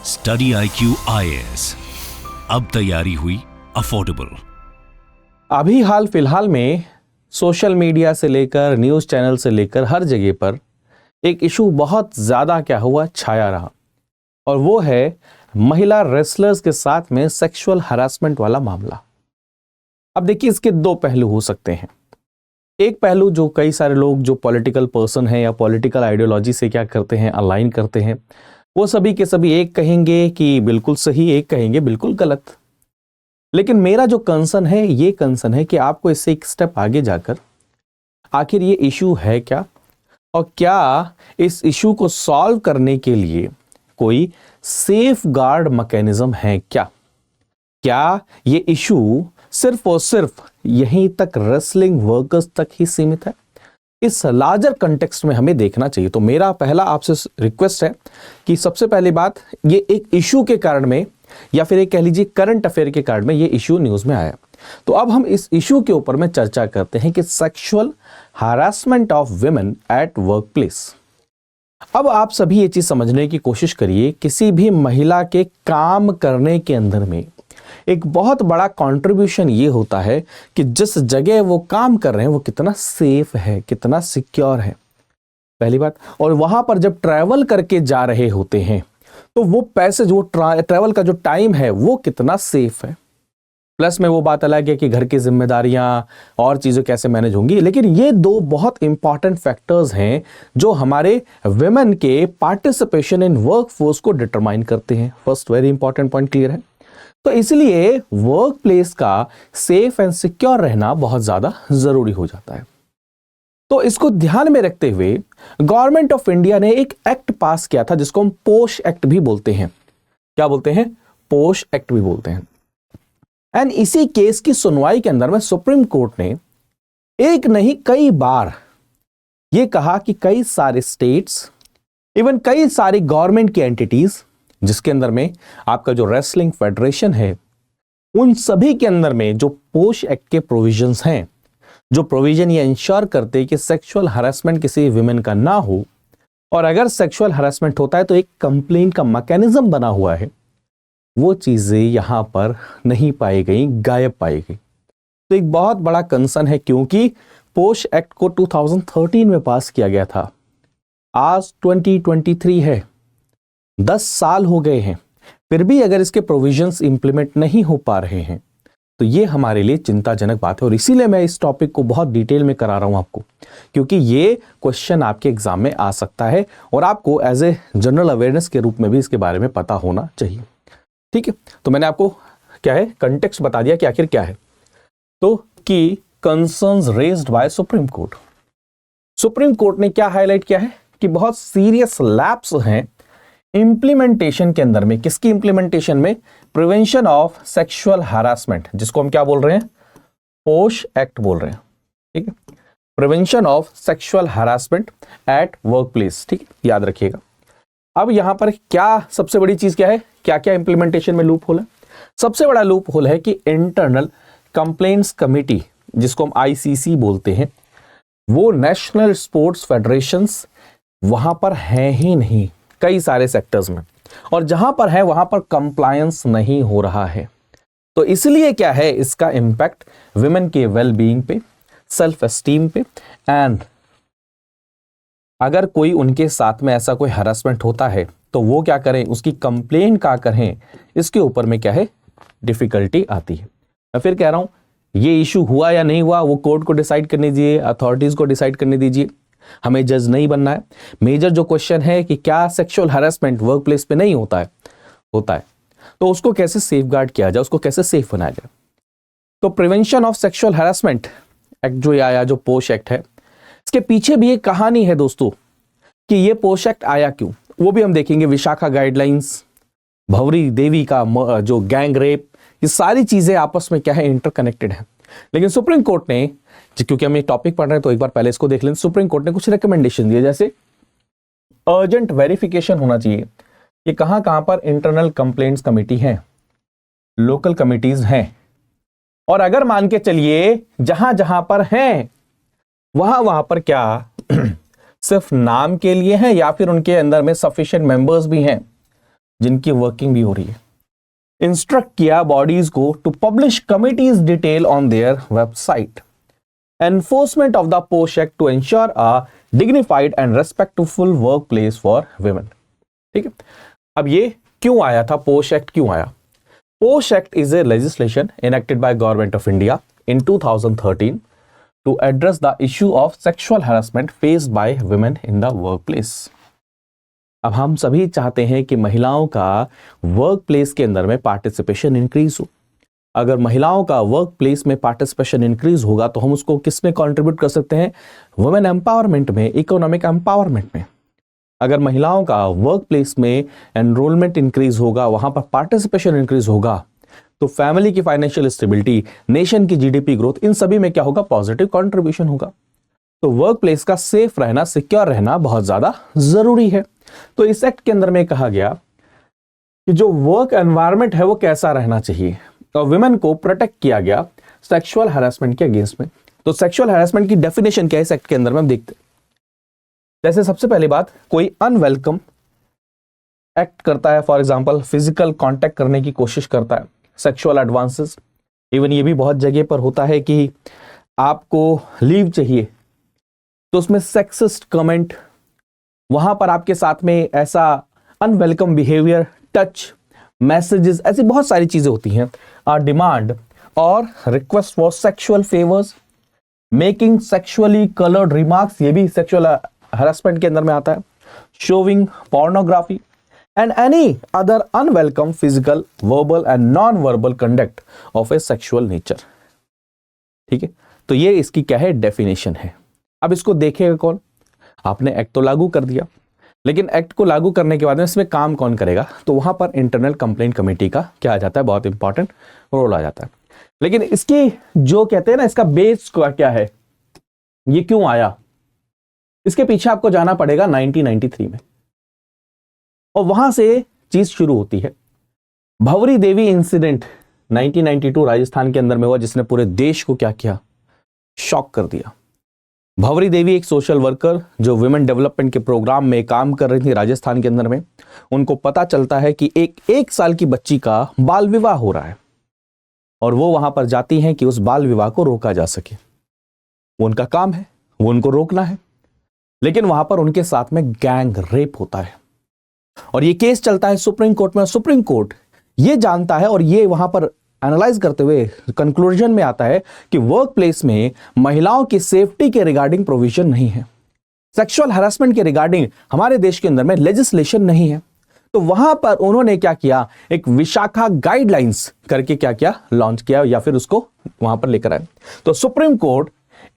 Study IQ IAS, अब तैयारी हुई अफोर्डेबल। अभी हाल फिलहाल में सोशल मीडिया से लेकर न्यूज़ चैनल से लेकर हर जगह पर एक इशू बहुत ज़्यादा छाया रहा, और वो है महिला रेसलर्स के साथ में सेक्सुअल हरासमेंट वाला मामला। अब देखिए, इसके दो पहलू हो सकते हैं। एक पहलू जो कई सारे लोग जो पॉलिटिकल पर्सन हैं या पॉलिटिकल आइडियोलॉजी से क्या करते हैं, अलाइन करते हैं, वो सभी के सभी एक कहेंगे कि बिल्कुल सही, एक कहेंगे बिल्कुल गलत। लेकिन मेरा जो कंसर्न है, ये कंसर्न है कि आपको इससे एक स्टेप आगे जाकर आखिर ये इशू है क्या, और क्या इस इशू को सॉल्व करने के लिए कोई सेफ गार्ड मैकेनिज्म है क्या? क्या ये इशू सिर्फ और सिर्फ यहीं तक रेसलिंग वर्कर्स तक ही सीमित है? इस लार्जर कंटेक्स्ट में हमें देखना चाहिए। तो मेरा पहला आपसे रिक्वेस्ट है कि सबसे पहली बात, ये एक इशू के कारण में या फिर एक कह लीजिए करंट अफेयर के कारण में ये इशू न्यूज में आया। तो अब हम इस इशू के ऊपर में चर्चा करते हैं कि sexual harassment of women at work place. अब आप सभी ये चीज समझने की कोशिश करिए, किसी भी महिला के काम करने के अंदर में एक बहुत बड़ा कंट्रीब्यूशन ये होता है कि जिस जगह वो काम कर रहे हैं वो कितना सेफ है, कितना सिक्योर है, पहली बात। और वहां पर जब ट्रैवल करके जा रहे होते हैं तो वो पैसे जो ट्रैवल का जो टाइम है वो कितना सेफ है। प्लस में वो बात अलग है कि घर की जिम्मेदारियां और चीजें कैसे मैनेज होंगी। लेकिन ये दो बहुत इंपॉर्टेंट फैक्टर्स हैं जो हमारे वुमेन के पार्टिसिपेशन इन वर्क फोर्स को डिटरमाइन करते हैं। First very important point clear है। तो इसलिए वर्क प्लेस का सेफ एंड सिक्योर रहना बहुत ज्यादा जरूरी हो जाता है। तो इसको ध्यान में रखते हुए गवर्नमेंट ऑफ इंडिया ने एक एक्ट पास किया था जिसको हम पोश एक्ट भी बोलते हैं। क्या बोलते हैं? पोश एक्ट भी बोलते हैं। एंड इसी केस की सुनवाई के अंदर में सुप्रीम कोर्ट ने एक नहीं कई बार यह कहा कि कई सारे स्टेट्स, इवन कई सारी गवर्नमेंट की एंटिटीज जिसके अंदर में आपका जो रेसलिंग फेडरेशन है, उन सभी के अंदर में जो पोश एक्ट के प्रोविजंस हैं, जो प्रोविजन ये इंश्योर करते हैं कि सेक्सुअल हरासमेंट किसी विमेन का ना हो, और अगर सेक्सुअल हरासमेंट होता है तो एक कंप्लेंट का मैकेनिज्म बना हुआ है, वो चीजें यहां पर नहीं पाई गई, गायब पाई गई। तो एक बहुत बड़ा कंसर्न है, क्योंकि पोश एक्ट को 2013 में पास किया गया था। आज 2023 है, 10 साल हो गए हैं, फिर भी अगर इसके प्रोविजंस इंप्लीमेंट नहीं हो पा रहे हैं तो ये हमारे लिए चिंताजनक बात है। और इसीलिए मैं इस टॉपिक को बहुत डिटेल में करा रहा हूं आपको, क्योंकि ये क्वेश्चन आपके एग्जाम में आ सकता है और आपको एज ए जनरल अवेयरनेस के रूप में भी इसके बारे में पता होना चाहिए। ठीक है, तो मैंने आपको क्या है कंटेक्स्ट बता दिया कि आखिर क्या है। तो कि concerns raised bye supreme court. Supreme court ने क्या हाईलाइट किया है कि बहुत सीरियस लैप्स हैं इंप्लीमेंटेशन के अंदर में। किसकी इंप्लीमेंटेशन में? प्रिवेंशन ऑफ सेक्सुअल हरासमेंट, जिसको हम क्या बोल रहे हैं? पोश एक्ट बोल रहे हैं। ठीक है, prevention of sexual harassment at work place. ठीक है, याद रखिएगा। अब यहां पर क्या सबसे बड़ी चीज क्या है, क्या क्या इंप्लीमेंटेशन में लूप होल है? सबसे बड़ा लूप होल है कि इंटरनल कंप्लेंट्स कमिटी, जिसको हम ICC बोलते हैं, वो नेशनल स्पोर्ट्स फेडरेशंस वहां पर है ही नहीं कई सारे सेक्टर्स में, और जहां पर है वहां पर कंप्लायंस नहीं हो रहा है। तो इसलिए क्या है, इसका इंपैक्ट विमेन के वेल बीइंग पे, सेल्फ एस्टीम पे, एंड अगर कोई उनके साथ में ऐसा कोई हरासमेंट होता है तो वो क्या करें, उसकी कंप्लेंट क्या करें, इसके ऊपर में क्या है डिफिकल्टी आती है। मैं फिर कह रहा हूं, ये इशू हुआ या नहीं हुआ वो कोर्ट को डिसाइड करने दीजिए, अथॉरिटीज को डिसाइड करने दीजिए, हमें जज नहीं बनना है। मेजर जो क्वेश्चन है कि क्या सेक्सुअल हरासमेंट वर्क प्लेस पे नहीं होता है, होता है, तो उसको कैसे सेफगार्ड किया जाए, उसको कैसे सेफ बनाया जाए। तो prevention of sexual harassment act जो आया, जो पोश एक्ट है, इसके पीछे भी एक कहानी है दोस्तों कि ये पोश एक्ट आया क्यों, वो भी हम देखेंगे। विशाखा गाइडलाइंस, भवरी देवी का जो गैंग रेप, ये सारी चीजें आपस में क्या है इंटरकनेक्टेड है। लेकिन सुप्रीम कोर्ट ने, क्योंकि हम ये टॉपिक पढ़ रहे हैं तो एक बार पहले इसको देख लें। सुप्रीम कोर्ट ने कुछ रिकमेंडेशन दिए, जैसे अर्जेंट वेरिफिकेशन होना चाहिए कि कहां कहां पर इंटरनल कंप्लेंट्स कमेटी है, लोकल कमिटीज हैं, और अगर मान के चलिए जहां जहां पर हैं वहां पर क्या सिर्फ नाम के लिए हैं या फिर उनके अंदर में सफिशिएंट मेंबर्स भी हैं, जिनकी वर्किंग भी हो रही है, इंस्ट्रक्ट किया बॉडीज को to publish committees detail on their website, enforcement of the POSH act to ensure a dignified and respectful work place for women. ठीक है, अब ये क्यों आया था, पोस्ट एक्ट क्यों आया? Post act is a legislation enacted by Government of India in 2013 to address the issue of sexual harassment faced by women in the workplace। अब हम सभी चाहते हैं कि महिलाओं का वर्क प्लेस के अंदर में पार्टिसिपेशन इंक्रीज हो। अगर महिलाओं का वर्क प्लेस में पार्टिसिपेशन इंक्रीज होगा तो हम उसको किस में कंट्रीब्यूट कर सकते हैं? वुमेन एम्पावरमेंट में, इकोनॉमिक एम्पावरमेंट में। अगर महिलाओं का वर्क प्लेस में एनरोलमेंट इंक्रीज होगा, वहां पर पार्टिसिपेशन इंक्रीज होगा, तो फैमिली की फाइनेंशियल स्टेबिलिटी, नेशन की जीडीपी ग्रोथ, इन सभी में क्या होगा? पॉजिटिव कंट्रीब्यूशन होगा। तो वर्क प्लेस का सेफ रहना, सिक्योर रहना बहुत ज्यादा जरूरी है। तो इस एक्ट के अंदर में कहा गया कि जो वर्क एनवायरनमेंट है वो कैसा रहना चाहिए, और विमेन को प्रोटेक्ट किया गया सेक्सुअल हैरेसमेंट के अगेंस्ट में। तो सेक्सुअल हैरेसमेंट की डेफिनेशन क्या है इस एक्ट के अंदर में हम देखते हैं। जैसे सबसे पहली बात, कोई अनवेलकम एक्ट करता है, फॉर एग्जांपल फिजिकल कांटेक्ट करने की कोशिश करता है, सेक्सुअल एडवांसेस, इवन ये भी बहुत जगह पर होता है कि आपको लीव चाहिए तो उसमें सेक्सिस्ट कमेंट, वहां पर आपके साथ में ऐसा अनवेलकम बिहेवियर, टच, मैसेजेस, ऐसी बहुत सारी चीजें होती हैं। डिमांड और request for sexual favours, making sexually coloured remarks, ये भी सेक्सुअल हरासमेंट के अंदर में आता है। Showing pornography and any other unwelcome physical, verbal and non verbal conduct of A sexual nature. ठीक है, तो ये इसकी क्या है? डेफिनेशन है। अब इसको देखेगा कौन? आपने एक्ट तो लागू कर दिया, लेकिन एक्ट को लागू करने के बाद में इसमें काम कौन करेगा? तो वहां पर इंटरनल कंप्लेंट कमेटी का क्या आ जाता है? बहुत इंपॉर्टेंट रोल आ जाता है। लेकिन इसकी जो कहते हैं ना, इसका बेस क्या है, ये क्यों आया, इसके पीछे आपको जाना पड़ेगा 1993 में, और वहां से चीज शुरू होती है। भंवरी देवी इंसिडेंट 1992 राजस्थान के अंदर में हुआ, जिसने पूरे देश को क्या किया? शॉक कर दिया। भंवरी देवी एक सोशल वर्कर जो वुमेन डेवलपमेंट के प्रोग्राम में काम कर रही थी राजस्थान के अंदर में, उनको पता चलता है कि एक साल की बच्ची का बाल विवाह हो रहा है, और वो वहां पर जाती हैं कि उस बाल विवाह को रोका जा सके। वो उनका काम है, वो उनको रोकना है, लेकिन वहां पर उनके साथ में गैंग रेप होता है, और ये केस चलता है सुप्रीम कोर्ट में। सुप्रीम कोर्ट ये जानता है, और ये वहां पर एनालाइज करते हुए कंक्लूजन में आता है कि वर्क प्लेस में महिलाओं की सेफ्टी के रिगार्डिंग प्रोविजन नहीं है, सेक्सुअल हैरेसमेंट के रिगार्डिंग हमारे देश के अंदर में लेजिस्लेशन नहीं है। तो वहां पर उन्होंने क्या किया? एक विशाखा गाइडलाइंस करके क्या किया? लॉन्च किया, या फिर उसको वहां पर लेकर आए। तो Supreme Court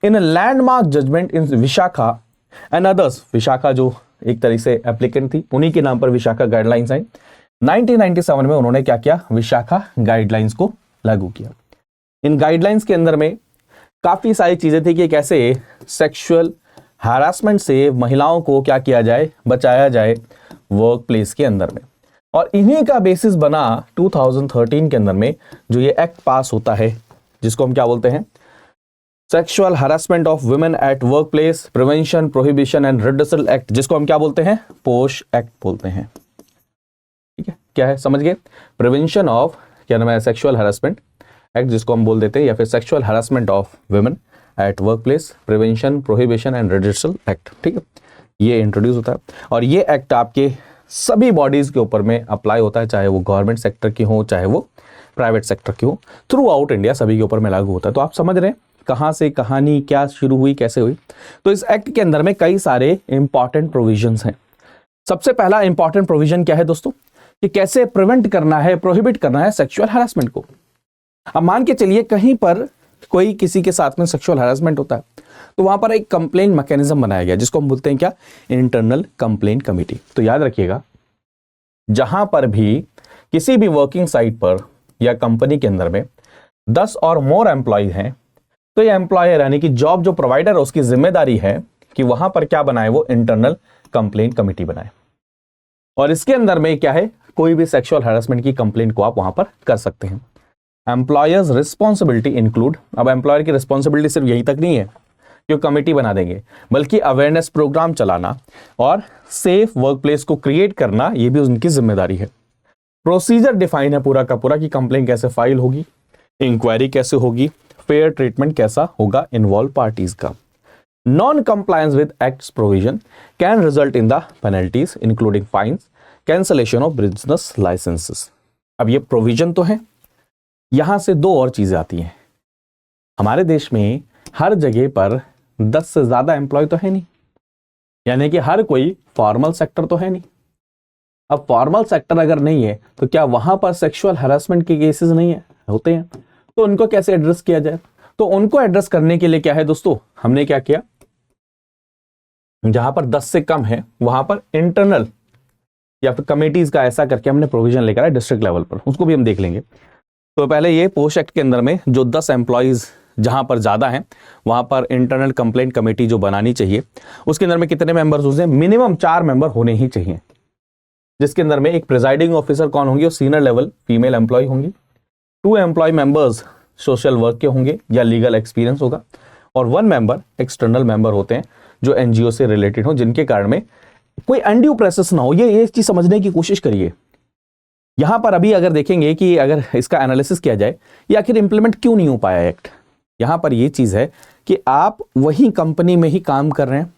in a landmark judgment in Vishakha and others, Vishakha जो एक तरीके से एप्लीकेंट थी, उन्हीं के नाम पर विशाखा गाइडलाइंस आई। 1997 में उन्होंने क्या किया? विशाखा गाइडलाइंस को लागू किया। इन गाइडलाइंस के अंदर में काफी सारी चीजें थी कि कैसे सेक्सुअल हैरासमेंट से महिलाओं को क्या किया जाए? बचाया जाए वर्क प्लेस के अंदर में। और इन्हीं का बेसिस बना 2013 के अंदर में जो ये एक्ट पास होता है, जिसको हम क्या बोलते हैं? Sexual harassment of women at work place prevention, prohibition and redressal act, जिसको हम क्या बोलते हैं? पोश एक्ट बोलते हैं। ठीक है, क्या है समझ गए? प्रिवेंशन ऑफ, क्या नाम है, सेक्सुअल हैरेसमेंट एक्ट, जिसको हम बोल देते हैं, या फिर sexual harassment of women at work place prevention, prohibition and redressal act. ठीक है, ये इंट्रोड्यूस होता है, और ये एक्ट आपके सभी बॉडीज के ऊपर में अप्लाई होता है, चाहे वो गवर्नमेंट सेक्टर की हो, चाहे वो प्राइवेट सेक्टर की हो, थ्रू आउट इंडिया सभी के ऊपर में लागू होता है। तो आप समझ रहे हैं कहाँ से कहानी क्या शुरू हुई, कैसे हुई? तो इस एक्ट के अंदर में कई सारे इंपॉर्टेंट प्रोविजंस हैं। सबसे पहला इंपॉर्टेंट प्रोविजन क्या है दोस्तों? कि कैसे प्रिवेंट करना है, प्रोहिबिट करना है सेक्सुअल हैरेसमेंट को। अब मान के चलिए कहीं पर कोई किसी के साथ में सेक्सुअल हैरेसमेंट होता है, तो वहां पर एक कंप्लेंट मैकेनिज्म बनाया गया, जिसको हम बोलते हैं क्या? Internal complaint committee. तो याद रखिएगा, जहां पर भी किसी भी वर्किंग साइट पर या कंपनी के अंदर में 10 और मोर एम्प्लॉय हैं, तो ये एम्प्लॉयर यानी कि जॉब जो प्रोवाइडर है उसकी जिम्मेदारी है कि वहां पर क्या बनाए? वो इंटरनल कंप्लेंट कमेटी बनाए। और इसके अंदर में क्या है? कोई भी सेक्सुअल हैरेसमेंट की कंप्लेंट को आप वहां पर कर सकते हैं। एम्प्लॉयर्स रिस्पॉन्सिबिलिटी इंक्लूड, अब एम्प्लॉयर की रिस्पॉन्सिबिलिटी सिर्फ यही तक नहीं है कि वो कमेटी बना देंगे, बल्कि अवेयरनेस प्रोग्राम चलाना और सेफ वर्क प्लेस को क्रिएट करना, ये भी उनकी जिम्मेदारी है। प्रोसीजर डिफाइन है पूरा का पूरा कि कंप्लेंट कैसे फाइल होगी, इंक्वायरी कैसे होगी, फेयर ट्रीटमेंट कैसा होगा इन्वॉल्व पार्टीज का। Non compliance with acts provision can result in the penalties including fines, cancellation of business licences. अब ये प्रोविजन तो है, यहां से दो और चीजें आती हैं। हमारे देश में हर जगह पर 10 से ज्यादा एम्प्लॉय तो है नहीं, यानी कि हर कोई फॉर्मल सेक्टर तो है नहीं। अब फॉर्मल सेक्टर अगर नहीं है तो क्या वहां पर सेक्सुअल हैरेसमेंट के केसेस नहीं है, होते हैं, तो उनको कैसे एड्रेस किया जाए? तो उनको एड्रेस करने के लिए क्या है दोस्तों, हमने क्या किया, जहां पर 10 से कम है वहां पर इंटरनल या फिर कमेटीज का ऐसा करके हमने प्रोविजन लेकर आए डिस्ट्रिक्ट लेवल पर, उसको भी हम देख लेंगे। तो पहले ये पोस्ट एक्ट के अंदर में जो 10 एम्प्लॉयज जहां पर ज्यादा हैं वहां पर इंटरनल कंप्लेंट कमेटी जो बनानी चाहिए, उसके अंदर में कितने मेंबर्स होते हैं? मिनिमम 4 मेंबर होने ही चाहिए, जिसके अंदर में एक प्रिजाइडिंग ऑफिसर कौन होंगे, और सीनियर लेवल फीमेल एम्प्लॉय होंगी, 2 एम्प्लॉय मेंबर्स सोशल वर्क के होंगे या लीगल एक्सपीरियंस होगा, और 1 मेंबर एक्सटर्नल मेंबर होते हैं जो एनजीओ से रिलेटेड हो, जिनके कारण में कोई अनड्यू प्रेशर ना हो। ये चीज समझने की कोशिश करिए। यहां पर अभी अगर देखेंगे कि अगर इसका एनालिसिस किया जाए ये आखिर इंप्लीमेंट क्यों नहीं हो पाया एक्ट, यहां पर ये चीज है कि आप वही कंपनी में ही काम कर रहे हैं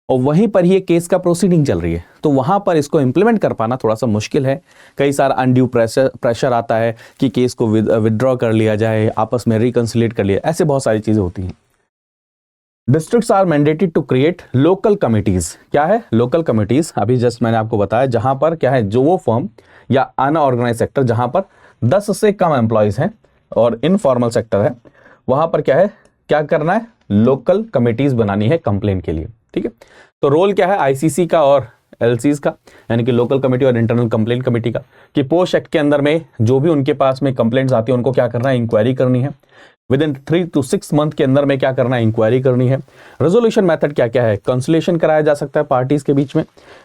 और वहीं पर ही केस का प्रोसीडिंग चल रही है, तो वहां पर इसको इंप्लीमेंट कर पाना थोड़ा सा मुश्किल है। कई सारा अनड्यू प्रेशर आता है कि केस को विदड्रॉ कर लिया जाए, आपस में रिकंसिलिएट कर लिया, ऐसे बहुत सारी चीजें होती हैं। Districts are mandated to create local committees. क्या है लोकल कमिटीज? अभी जस्ट मैंने आपको बताया, जहां पर क्या है, जो वो फर्म या अनऑर्गेनाइज सेक्टर जहां पर 10 से कम एम्प्लॉयज हैं और इनफॉर्मल सेक्टर है, वहां पर क्या है, क्या करना है, लोकल कमिटीज बनानी है कंप्लेंट के लिए। ठीक है, तो रोल क्या है आईसीसी का और एलसीज का, यानी कि लोकल कमेटी और इंटरनल कंप्लेंट कमेटी का, कि पोस्ट एक्ट के अंदर में जो भी उनके पास में कंप्लेंट्स आती है उनको क्या करना है, इंक्वायरी करनी है। विद इन 3 to 6 मंथ के अंदर में क्या करना है, इंक्वायरी करनी है। रेजोल्यूशन मेथड क्या क्या है, कंसुलेशन कराया जा सकता है पार्टीज के बीच में,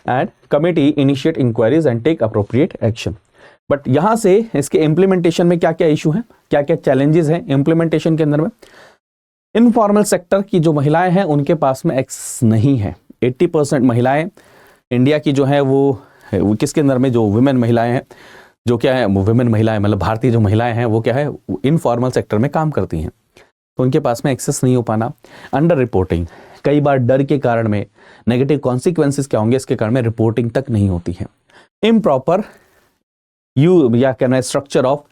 and committee initiate inquiries and take appropriate action. But यहां से इसके इंप्लीमेंटेशन में क्या क्या इशू है, क्या क्या चैलेंजेस हैं इंप्लीमेंटेशन के अंदर में? इनफॉर्मल सेक्टर की जो महिलाएं हैं उनके पास में एक्सेस नहीं है। 80% महिलाएं इंडिया की जो है वो किसके अंदर में, जो वुमेन महिलाएं हैं, जो क्या है वुमेन महिलाएं मतलब भारतीय जो महिलाएं हैं वो क्या है इनफॉर्मल सेक्टर में काम करती हैं, तो उनके पास में एक्सेस नहीं हो पाना। अंडर रिपोर्टिंग, कई बार डर के कारण में नेगेटिव कॉन्सिक्वेंसेस क्या होंगे इसके कारण में रिपोर्टिंग तक नहीं होती है। इम्प्रॉपर या कहना है स्ट्रक्चर ऑफ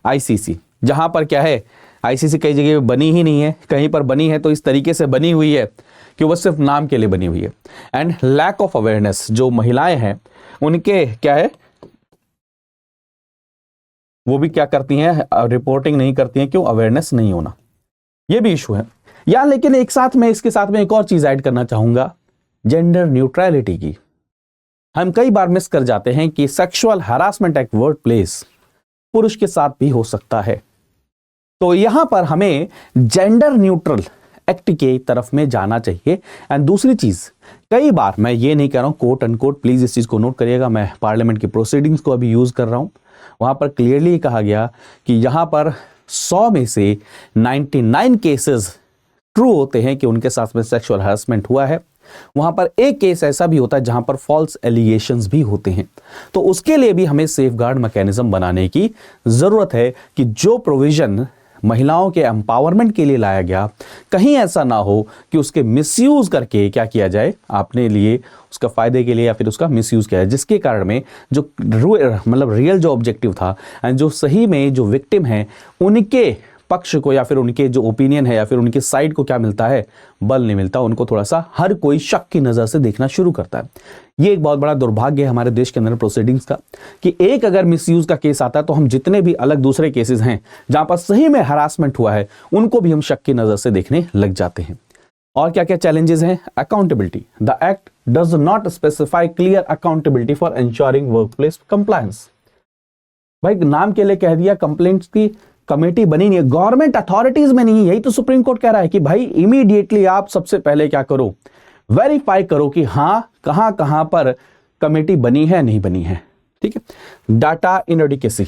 आईसीसी, जहां पर क्या है आईसीसी कई जगह बनी ही नहीं है, कहीं पर बनी है तो इस तरीके से बनी हुई है कि वो सिर्फ नाम के लिए बनी हुई है। एंड लैक ऑफ अवेयरनेस, जो महिलाएं हैं उनके क्या है, वो भी क्या करती हैं, रिपोर्टिंग नहीं करती हैं, क्यों, अवेयरनेस नहीं होना, ये भी इशू है। या लेकिन एक साथ में इसके साथ में एक और चीज ऐड करना चाहूंगा, जेंडर न्यूट्रलिटी की। हम कई बार मिस कर जाते हैं कि sexual harassment at work place पुरुष के साथ भी हो सकता है, तो यहां पर हमें जेंडर न्यूट्रल एक्ट के तरफ में जाना चाहिए। एंड दूसरी चीज, कई बार मैं ये नहीं कह रहा हूं कोट अनकोट, प्लीज इस चीज को नोट करिएगा, मैं पार्लियामेंट की प्रोसीडिंग्स को अभी यूज कर रहा हूं, वहां पर क्लियरली कहा गया कि यहां पर 100 में से 99 केसेस ट्रू होते हैं कि उनके साथ में सेक्सुअल हरासमेंट हुआ है। वहां पर एक केस ऐसा भी होता है जहां पर फॉल्स एलिगेशंस भी होते हैं, तो उसके लिए भी हमें सेफगार्ड मैकेनिज्म बनाने की जरूरत है कि जो प्रोविजन महिलाओं के एम्पावरमेंट के लिए लाया गया, कहीं ऐसा ना हो कि उसके मिसयूज करके क्या किया जाए, अपने लिए उसका फायदे के लिए या फिर उसका मिसयूज किया जाए, जिसके कारण में जो मतलब रियल जो ऑब्जेक्टिव था एंड जो सही में जो विक्टिम है उनके पक्ष को या फिर उनके जो ओपिनियन है या फिर उनकी साइड को क्या मिलता है, बल नहीं मिलता, उनको थोड़ा सा हर कोई शक की नजर से देखना शुरू करता है। ये एक बहुत बड़ा दुर्भाग्य है हमारे देश के अंदर प्रोसीडिंग्स का, कि एक अगर मिसयूज का केस आता है तो हम जितने भी अलग दूसरे केसेस हैं जहां पर सही में हरासमेंट हुआ है उनको भी हम शक की नजर से देखने लग जाते हैं। और क्या क्या चैलेंजेस हैं? Accountability, the act does not specify clear accountability for ensuring workplace compliance. भाई नाम के लिए कह दिया, कंप्लेंट्स की कमेटी बनी नहीं है, गवर्नमेंट अथॉरिटीज में नहीं है, यही तो सुप्रीम कोर्ट कह रहा है कि भाई इमीडिएटली आप सबसे पहले क्या करो, वेरीफाई करो कि हां कहां कहां पर कमेटी बनी है नहीं बनी है। ठीक है, data inadequacy,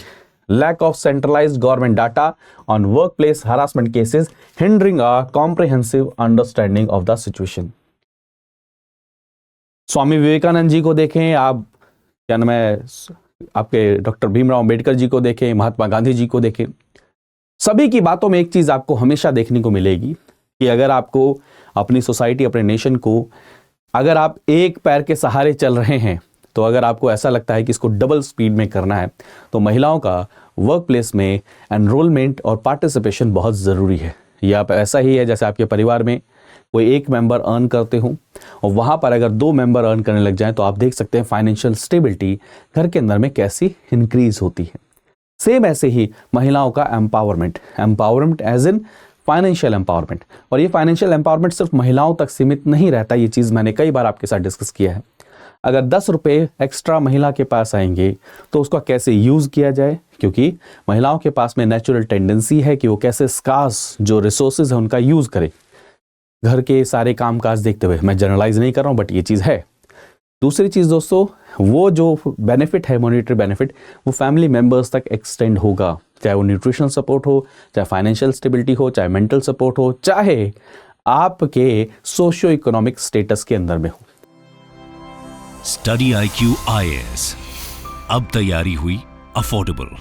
lack of centralised government data on workplace harassment cases hindering a comprehensive understanding of the situation. Swami Vivekananda ji को देखें आप, क्या नाम है, आपके डॉक्टर भीमराव अंबेडकर जी को देखें, महात्मा गांधी जी को देखें, सभी की बातों में एक चीज़ आपको हमेशा देखने को मिलेगी कि अगर आपको अपनी सोसाइटी, अपने नेशन को, अगर आप एक पैर के सहारे चल रहे हैं, तो अगर आपको ऐसा लगता है कि इसको डबल स्पीड में करना है, तो महिलाओं का वर्क प्लेस में एनरोलमेंट और पार्टिसिपेशन बहुत ज़रूरी है। ये आप ऐसा ही है जैसे आपके परिवार में कोई एक मेंबर अर्न करते हो और वहाँ पर अगर 2 मेंबर अर्न करने लग जाएं, तो आप देख सकते हैं फाइनेंशियल स्टेबिलिटी घर के अंदर में कैसी इंक्रीज होती है। सेम ऐसे ही महिलाओं का empowerment as in financial empowerment. और ये फाइनेंशियल एम्पावरमेंट सिर्फ महिलाओं तक सीमित नहीं रहता, ये चीज़ मैंने कई बार आपके साथ डिस्कस किया है। अगर 10 रुपये एक्स्ट्रा महिला के पास आएंगे तो उसका कैसे यूज़ किया जाए, क्योंकि महिलाओं के पास में नेचुरल टेंडेंसी है कि वो कैसे स्कार्स जो रिसोर्सेज है उनका यूज़ करें घर के सारे कामकाज देखते हुए। मैं जनरलाइज नहीं कर रहा हूँ, बट ये चीज़ है। दूसरी चीज़ दोस्तों, वो जो बेनिफिट है, मॉनिटरी बेनिफिट, वो फैमिली मेम्बर्स तक एक्सटेंड होगा, चाहे वो न्यूट्रिशनल सपोर्ट हो, चाहे फाइनेंशियल स्टेबिलिटी हो, चाहे मेंटल सपोर्ट हो, चाहे आपके सोशियो इकोनॉमिक स्टेटस के अंदर में हो। स्टडी IQ IAS, अब तैयारी हुई अफोर्डेबल।